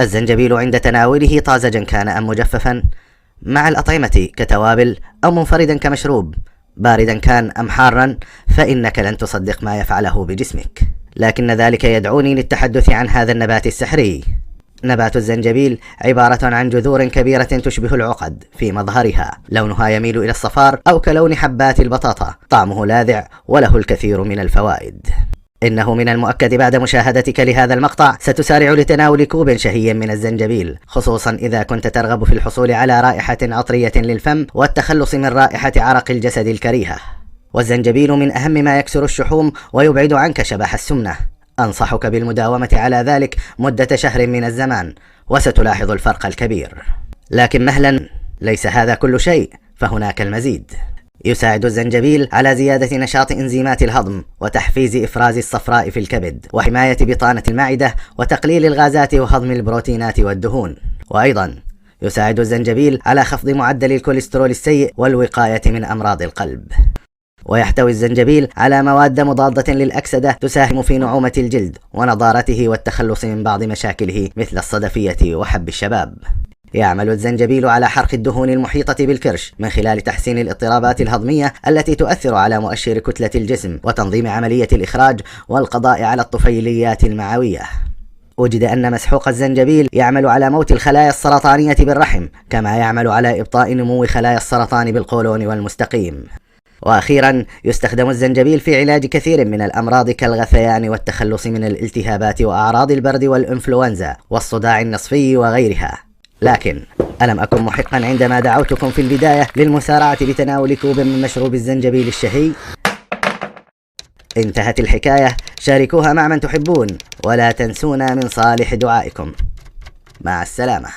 الزنجبيل عند تناوله طازجا كان أم مجففا مع الأطعمة كتوابل أو منفردا كمشروب، باردا كان أم حارا، فإنك لن تصدق ما يفعله بجسمك. لكن ذلك يدعوني للتحدث عن هذا النبات السحري. نبات الزنجبيل عبارة عن جذور كبيرة تشبه العقد في مظهرها، لونها يميل إلى الصفار أو كلون حبات البطاطا، طعمه لاذع وله الكثير من الفوائد. إنه من المؤكد بعد مشاهدتك لهذا المقطع ستسارع لتناول كوب شهي من الزنجبيل، خصوصا إذا كنت ترغب في الحصول على رائحة عطرية للفم والتخلص من رائحة عرق الجسد الكريهة. والزنجبيل من أهم ما يكسر الشحوم ويبعد عنك شبح السمنة. أنصحك بالمداومة على ذلك مدة شهر من الزمان وستلاحظ الفرق الكبير. لكن مهلا، ليس هذا كل شيء، فهناك المزيد. يساعد الزنجبيل على زيادة نشاط إنزيمات الهضم وتحفيز إفراز الصفراء في الكبد وحماية بطانة المعدة وتقليل الغازات وهضم البروتينات والدهون. وأيضا يساعد الزنجبيل على خفض معدل الكوليسترول السيء والوقاية من أمراض القلب. ويحتوي الزنجبيل على مواد مضادة للأكسدة تساهم في نعومة الجلد ونضارته والتخلص من بعض مشاكله مثل الصدفية وحب الشباب. يعمل الزنجبيل على حرق الدهون المحيطة بالكرش من خلال تحسين الاضطرابات الهضمية التي تؤثر على مؤشر كتلة الجسم وتنظيم عملية الإخراج والقضاء على الطفيليات المعوية. وجد أن مسحوق الزنجبيل يعمل على موت الخلايا السرطانية بالرحم، كما يعمل على إبطاء نمو خلايا السرطان بالقولون والمستقيم. وأخيرا يستخدم الزنجبيل في علاج كثير من الأمراض كالغثيان والتخلص من الالتهابات وأعراض البرد والإنفلونزا والصداع النصفي وغيرها. لكن ألم أكن محقا عندما دعوتكم في البداية للمسارعة بتناول كوب من مشروب الزنجبيل الشهي؟ انتهت الحكاية، شاركوها مع من تحبون ولا تنسونا من صالح دعائكم. مع السلامة.